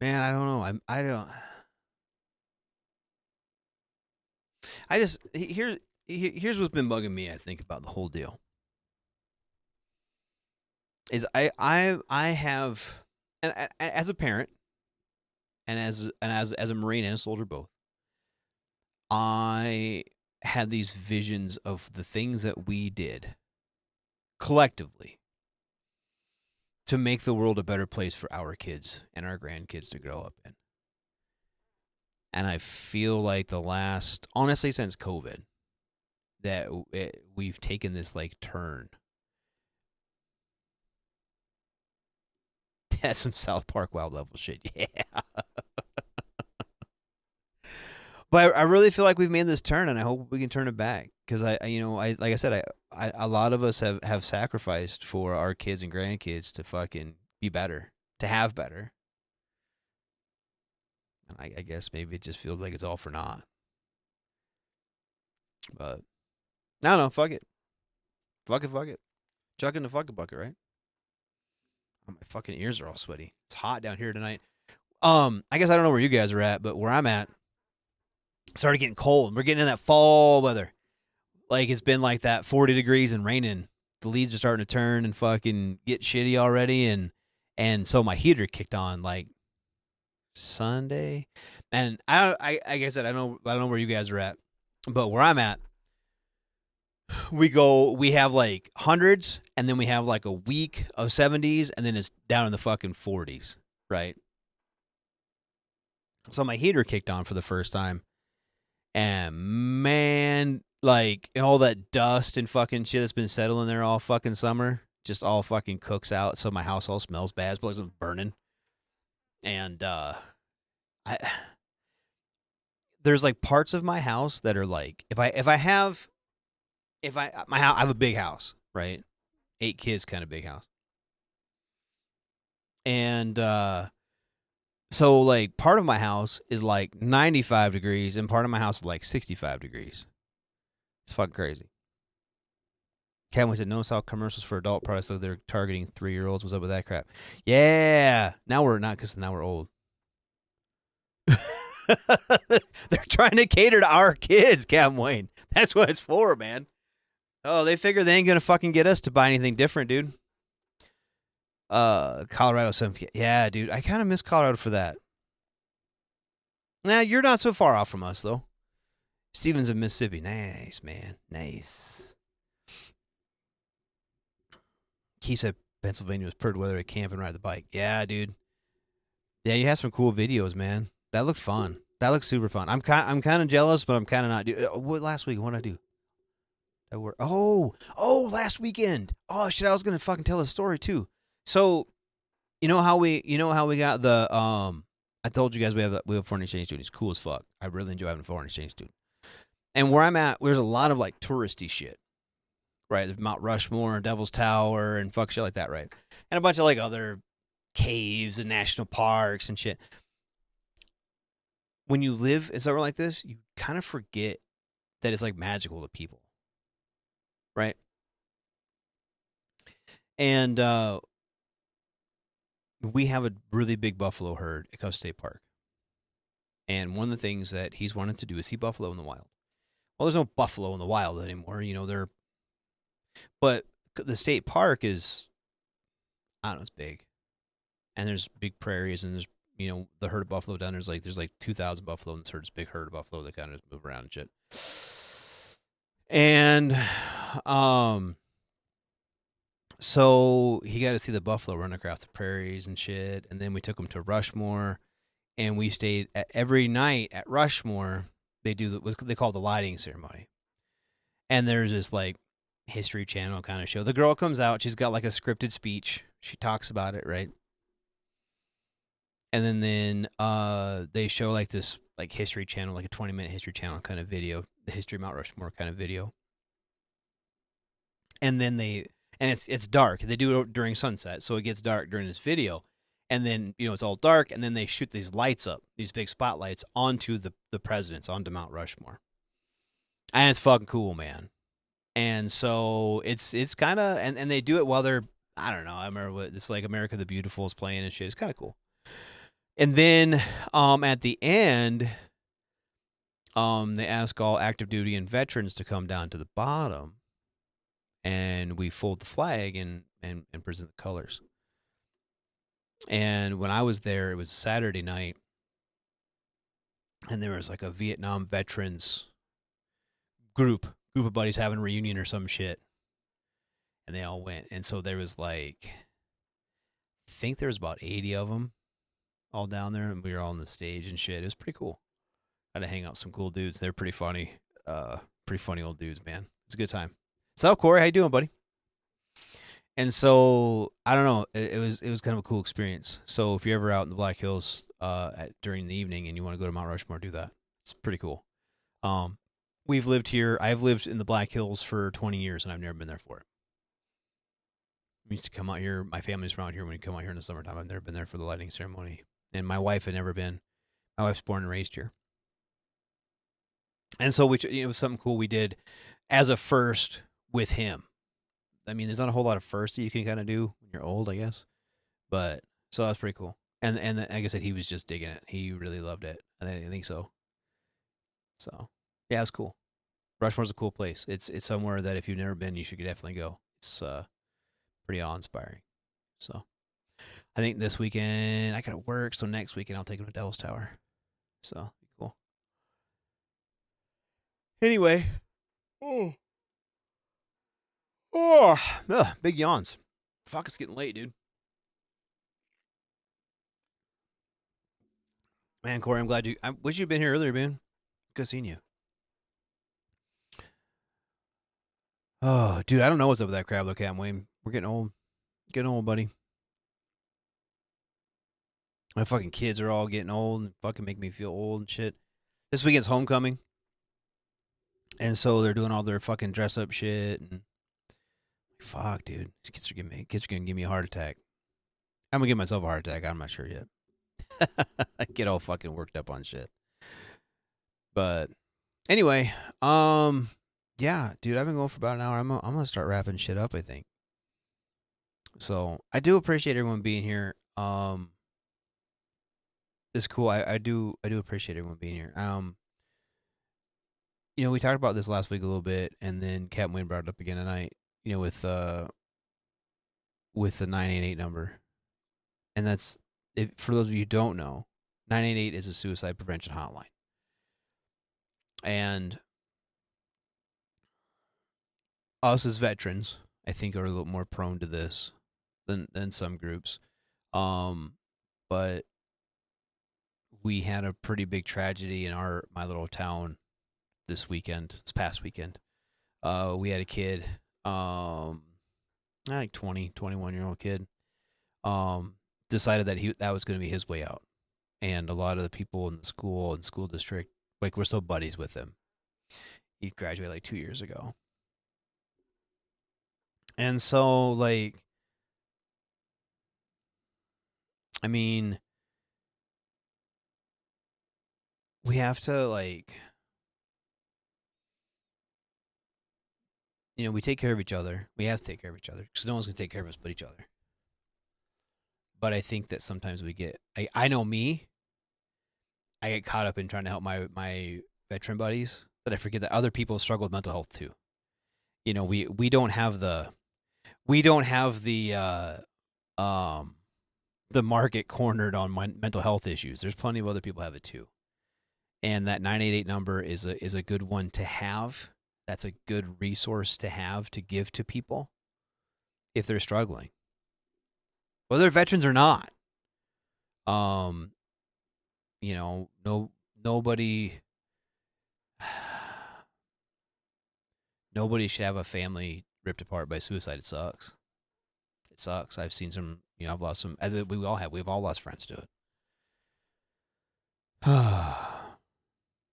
Man, I don't know. I don't. I just here's what's been bugging me. I think about the whole deal is I have, and as a parent and as a Marine and a soldier both, I had these visions of the things that we did collectively to make the world a better place for our kids and our grandkids to grow up in. And I feel like the last, honestly, since COVID, that we've taken this like turn. That's some South Park Wild level shit, yeah. But I really feel like we've made this turn, and I hope we can turn it back. Because I like I said, a lot of us have sacrificed for our kids and grandkids to fucking be better, to have better. And I guess maybe it just feels like it's all for naught. But I don't know. Fuck it. Fuck it. Chuck in the fucking bucket, right? Oh, my fucking ears are all sweaty. It's hot down here tonight. I guess I don't know where you guys are at, but where I'm at, it started getting cold. We're getting in that fall weather. Like it's been like that 40 degrees and raining. The leaves are starting to turn and fucking get shitty already. And so my heater kicked on like Sunday. And like I said, I don't know where you guys are at, but where I'm at, we have like hundreds, and then we have like a week of 70s, and then it's down in the fucking 40s, right? So my heater kicked on for the first time, and man, like all that dust and fucking shit that's been settling there all fucking summer just all fucking cooks out. So my house all smells bad. It's because it's burning. And there's like parts of my house that are like I have a big house, right? 8 kids kind of big house. And so like part of my house is like 95 degrees and part of my house is like 65 degrees. It's fucking crazy. Kevin said, notice how commercials for adult products, so they're targeting 3-year-olds. What's up with that crap? Yeah. Now we're not, because now we're old. They're trying to cater to our kids, Captain Wayne. That's what it's for, man. Oh, they figure they ain't going to fucking get us to buy anything different, dude. Colorado 7. Yeah, dude, I kind of miss Colorado for that. Nah, you're not so far off from us though. Stevens in Mississippi. Nice, man. Nice. He said Pennsylvania was pretty weather to camp and ride the bike. Yeah, dude. Yeah, you had some cool videos, man. That looked fun. That looked super fun. I'm kind of jealous, but I'm kind of not. What last week? What did I do? Last weekend. Oh shit, I was gonna fucking tell a story too. So, you know how we got the I told you guys we have a foreign exchange student. He's cool as fuck. I really enjoy having a foreign exchange student. And where I'm at, there's a lot of like touristy shit, right? There's Mount Rushmore, Devil's Tower, and fuck shit like that, right? And a bunch of like other caves and national parks and shit. When you live in somewhere like this, you kind of forget that it's like magical to people, right? And we have a really big buffalo herd at Custer State Park. And one of the things that he's wanted to do is see buffalo in the wild. Well, there's no buffalo in the wild anymore, but the state park is, I don't know, it's big. And there's big prairies, and there's, the herd of buffalo down there's like 2,000 buffalo in this herd, this big herd of buffalo that kind of just move around and shit. And so he got to see the buffalo run across the prairies and shit. And then we took him to Rushmore, and we stayed every night at Rushmore. They do what they call the lighting ceremony. And there's this like History Channel kind of show. The girl comes out, she's got like a scripted speech. She talks about it, right? And then they show like this like History Channel, like a 20-minute History Channel kind of video, the history of Mount Rushmore kind of video. And then it's dark. They do it during sunset, so it gets dark during this video. And then, it's all dark, and then they shoot these lights up, these big spotlights onto the presidents, onto Mount Rushmore. And it's fucking cool, man. And so it's kind of, and they do it while they're, I don't know, I remember it's like America the Beautiful is playing and shit. It's kind of cool. And then at the end, they ask all active duty and veterans to come down to the bottom, and we fold the flag and present the colors. And when I was there, it was Saturday night, and there was like a Vietnam veterans group of buddies having a reunion or some shit, and they all went. And so there was like, I think there was about 80 of them all down there, and we were all on the stage and shit. It was pretty cool. Got to hang out with some cool dudes. They're pretty funny old dudes, man. It's a good time. What's up, Corey? How you doing, buddy? And so, I don't know, it was kind of a cool experience. So if you're ever out in the Black Hills during the evening and you want to go to Mount Rushmore, do that. It's pretty cool. We've lived here. I've lived in the Black Hills for 20 years, and I've never been there for it. We used to come out here. My family's around here when we come out here in the summertime. I've never been there for the lighting ceremony. And my wife had never been. My wife's born and raised here. And so it was something cool we did as a first with him. I mean, there's not a whole lot of firsts that you can kind of do when you're old, I guess. But so that was pretty cool. And like I said, he was just digging it. He really loved it. I think so. So yeah, it was cool. Rushmore's a cool place. It's somewhere that if you've never been, you should definitely go. It's pretty awe-inspiring. So I think this weekend I gotta work, so next weekend I'll take him to Devil's Tower. So cool. Anyway. Big yawns. Fuck, it's getting late, dude. Man, Corey, I'm glad I wish you'd been here earlier, man. Good seeing you. Oh, dude, I don't know what's up with that crab though, Cam Wayne. We're getting old. Getting old, buddy. My fucking kids are all getting old and fucking make me feel old and shit. This weekend's homecoming. And so they're doing all their fucking dress up shit and fuck, dude. These kids are gonna give me a heart attack. I'm gonna give myself a heart attack. I'm not sure yet. I get all fucking worked up on shit. But anyway, yeah, dude, I've been going for about an hour. I'm gonna start wrapping shit up, I think. So I do appreciate everyone being here. It's cool. I do appreciate everyone being here. We talked about this last week a little bit, and then Captain Wayne brought it up again tonight. With with the 988 number. And that's, for those of you who don't know, 988 is a suicide prevention hotline. And us as veterans, I think, are a little more prone to this than some groups. But we had a pretty big tragedy in my little town this past weekend. We had a kid, like 20, 21-year-old kid, decided that was going to be his way out. And a lot of the people in the school and school district, like, we're still buddies with him. He graduated like 2 years ago. And so, like, I mean, we have to, like, we take care of each other. We have to take care of each other because no one's going to take care of us but each other. But I think that sometimes I know me, I get caught up in trying to help my veteran buddies that I forget that other people struggle with mental health too. We don't have the market cornered on mental health issues. There's plenty of other people have it too. And that 988 number is a good one to have. That's a good resource to have to give to people if they're struggling, whether they're veterans or not. Nobody should have a family ripped apart by suicide. It sucks. It sucks. I've seen some, I've lost some. We've all lost friends to it.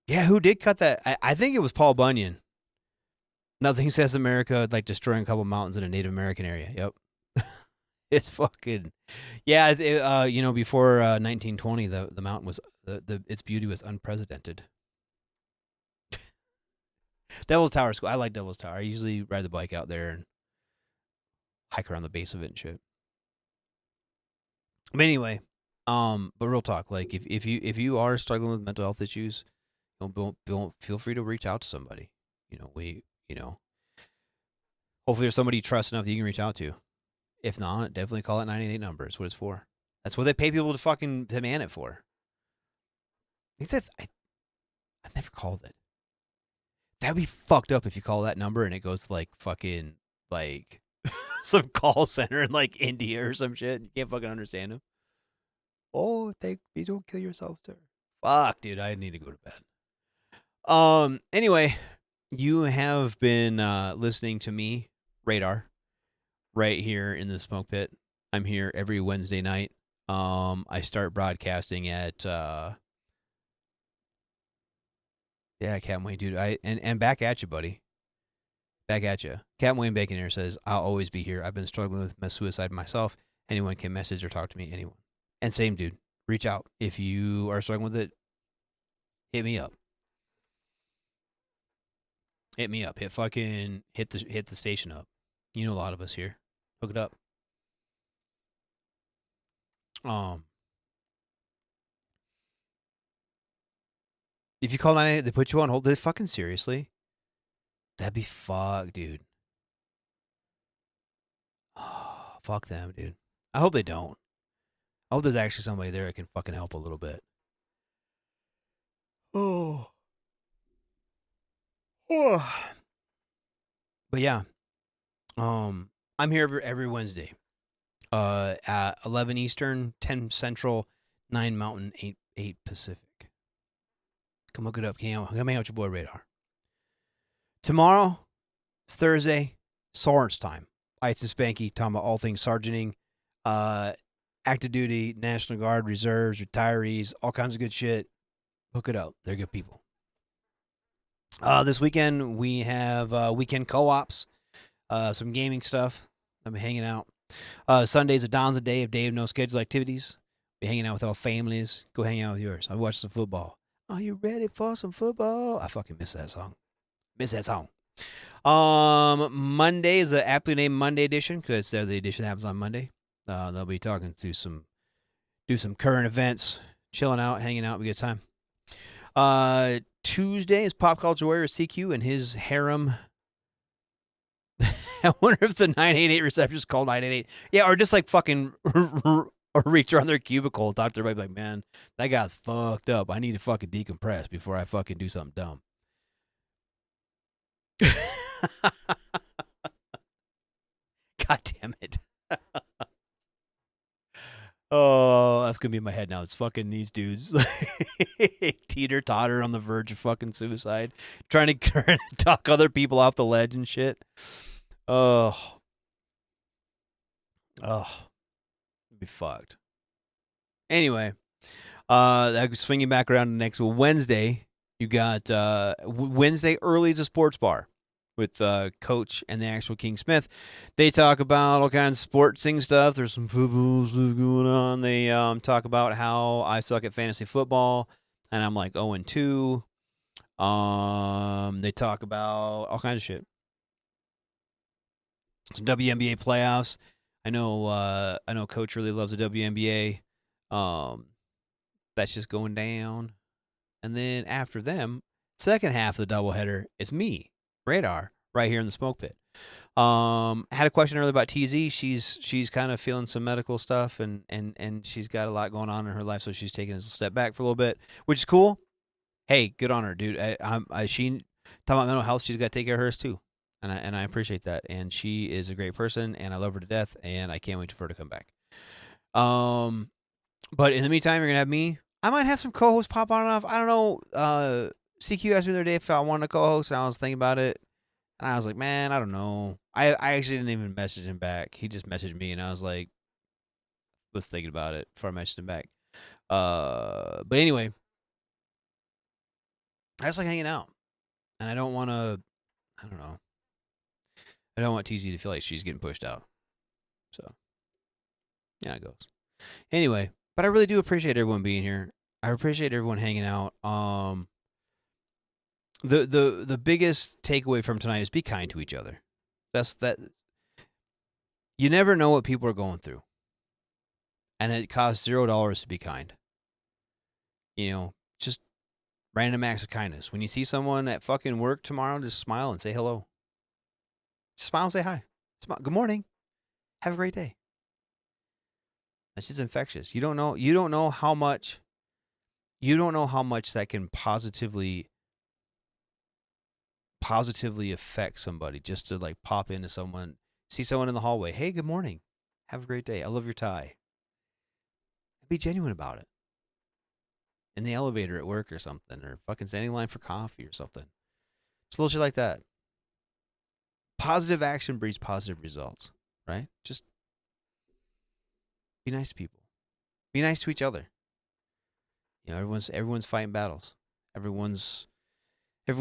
Yeah, who did cut that? I think it was Paul Bunyan. Nothing says America like destroying a couple mountains in a Native American area. Yep. It's fucking, yeah. Before 1920, the mountain was its beauty was unprecedented. Devil's Tower School. I like Devil's Tower. I usually ride the bike out there and hike around the base of it and shit. But anyway, but real talk. Like, if you are struggling with mental health issues, don't feel free to reach out to somebody. Hopefully there's somebody you trust enough that you can reach out to. If not, definitely call that 988 number. That's what it's for. That's what they pay people to man it for. I've never called it. That'd be fucked up if you call that number and it goes to like fucking like some call center in like India or some shit. You can't fucking understand them. Oh, you don't kill yourself, sir. Fuck, dude, I need to go to bed. Anyway, you have been listening to me, Radar, right here in the Smoke Pit. I'm here every Wednesday night. I start broadcasting at Captain Wayne, dude. And back at you, buddy. Back at you. Captain Wayne Baconair says, I'll always be here. I've been struggling with mass suicide myself. Anyone can message or talk to me. Anyone. And same, dude. Reach out. If you are struggling with it, hit me up. Hit me up. Hit the station up. You know a lot of us here. Hook it up. If you call 988, they put you on hold. They fucking seriously? That'd be fuck, dude. Oh, fuck them, dude. I hope they don't. I hope there's actually somebody there that can fucking help a little bit. Oh. But yeah. I'm here every Wednesday. At 11 Eastern, 10 Central, 9 Mountain, 8 Pacific. Come look it up. Come hang out with your boy Radar. Tomorrow, it's Thursday, Sergeant's time. Ice and Spanky, talking about all things sergeanting, active duty, National Guard, reserves, retirees, all kinds of good shit. Hook it up. They're good people. This weekend, we have weekend co-ops, some gaming stuff. I'll be hanging out. Sunday's a Don's a day of no scheduled activities. Be hanging out with our families. Go hang out with yours. I'll watch some football. Are you ready for some football? I fucking miss that song. Monday is the aptly named Monday edition because the edition that happens on Monday. They'll be talking to do some current events, chilling out, hanging out, have a good time. Tuesday is Pop Culture Warrior CQ and his harem I wonder if the 988 receptionist called 988. Yeah, or just like fucking or reach around their cubicle and talk to everybody like, man, that guy's fucked up. I need to fucking decompress before I fucking do something dumb. God damn it. Oh, that's going to be in my head now. It's fucking these dudes teeter-totter on the verge of fucking suicide, trying to talk other people off the ledge and shit. Oh. It'd be fucked. Anyway, swinging back around to next Wednesday, you got Wednesday early is a sports bar with Coach and the actual King Smith. They talk about all kinds of sportsing stuff. There's some football stuff going on. They talk about how I suck at fantasy football, and I'm like 0-2. They talk about all kinds of shit. Some WNBA playoffs. I know Coach really loves the WNBA. That's just going down. And then after them, second half of the doubleheader, it's me. Radar right here in the smoke pit. Had a question earlier about TZ. She's kind of feeling some medical stuff and she's got a lot going on in her life, so she's taking a step back for a little bit, which is cool. Hey, good on her, dude. She talking about mental health. She's got to take care of hers too, and I appreciate that. And she is a great person, and I love her to death, and I can't wait for her to come back. But in the meantime, you're gonna have me. I might have some co-hosts pop on and off. I don't know. CQ asked me the other day if I wanted to co-host, and I was thinking about it. And I was like, man, I don't know. I actually didn't even message him back. He just messaged me, and I was like, was thinking about it before I messaged him back. But anyway, I just like hanging out. And I don't want to, I don't know. I don't want TZ to feel like she's getting pushed out. So, yeah, it goes. Anyway, but I really do appreciate everyone being here. I appreciate everyone hanging out. The biggest takeaway from tonight is be kind to each other. That you never know what people are going through, and it costs $0 to be kind. You know, just random acts of kindness. When you see someone at fucking work tomorrow, just smile and say hello. Just smile and say hi. Smile. Good morning. Have a great day. That's just infectious. You don't know how much that can positively affect somebody, just to like pop into someone, see someone in the hallway. Hey, good morning. Have a great day. I love your tie. Be genuine about it. In the elevator at work or something, or fucking standing in line for coffee or something. Just a little shit like that. Positive action breeds positive results, right? Just be nice to people. Be nice to each other. You know, everyone's fighting battles. Everyone's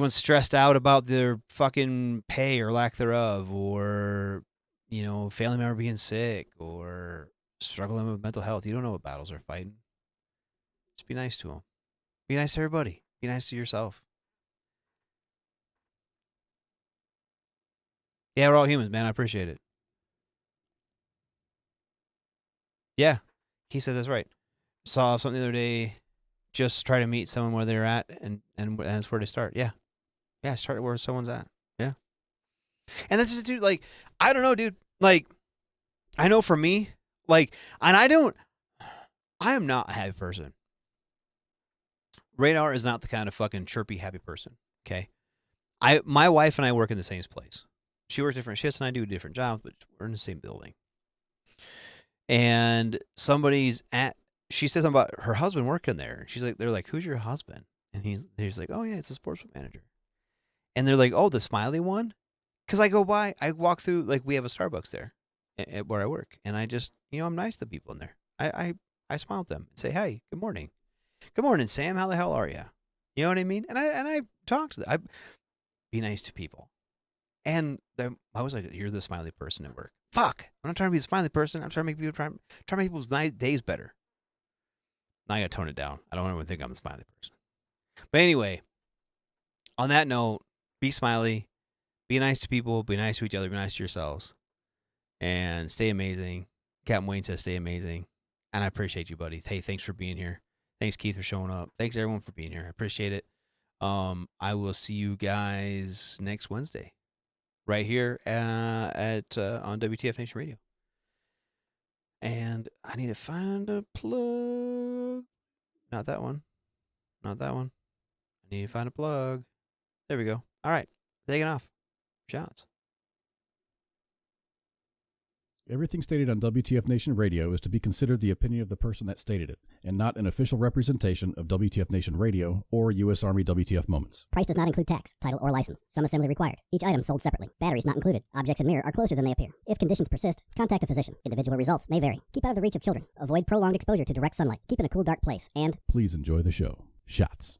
stressed out about their fucking pay or lack thereof, or, you know, family member being sick, or struggling with mental health. You don't know what battles they're fighting. Just be nice to them. Be nice to everybody. Be nice to yourself. Yeah, we're all humans, man. I appreciate it. Yeah, he says that's right. Saw something the other day. Just try to meet someone where they're at, and that's where to start. Yeah. Start where someone's at. Yeah. And that's just, dude, like, I don't know, dude. Like, I know for me, like, and I am not a happy person. Radar is not the kind of fucking chirpy, happy person. Okay. My wife and I work in the same place. She works different shifts and I do different jobs, but we're in the same building. And she said something about her husband working there. She's like, they're like, who's your husband? And he's like, oh yeah, it's a sports manager. And they're like, oh, the smiley one? Because I walk through, like, we have a Starbucks there at where I work. And I just, you know, I'm nice to people in there. I smile at them and say, hey, good morning. Good morning, Sam. How the hell are you? You know what I mean? And I talk to them. I be nice to people. And I was like, you're the smiley person at work. Fuck. I'm not trying to be the smiley person. I'm trying to make people's days better. Now I got to tone it down. I don't want anyone to think I'm the smiley person. But anyway, on that note, be smiley. Be nice to people. Be nice to each other. Be nice to yourselves. And stay amazing. Captain Wayne says stay amazing. And I appreciate you, buddy. Hey, thanks for being here. Thanks, Keith, for showing up. Thanks, everyone, for being here. I appreciate it. I will see you guys next Wednesday. right here on WTF Nation Radio. And I need to find a plug. Not that one. Not that one. I need to find a plug. There we go. All right. Taking off. Shots. Everything stated on WTF Nation Radio is to be considered the opinion of the person that stated it, and not an official representation of WTF Nation Radio or U.S. Army WTF Moments. Price does not include tax, title, or license. Some assembly required. Each item sold separately. Batteries not included. Objects in mirror are closer than they appear. If conditions persist, contact a physician. Individual results may vary. Keep out of the reach of children. Avoid prolonged exposure to direct sunlight. Keep in a cool, dark place. And please enjoy the show. Shots.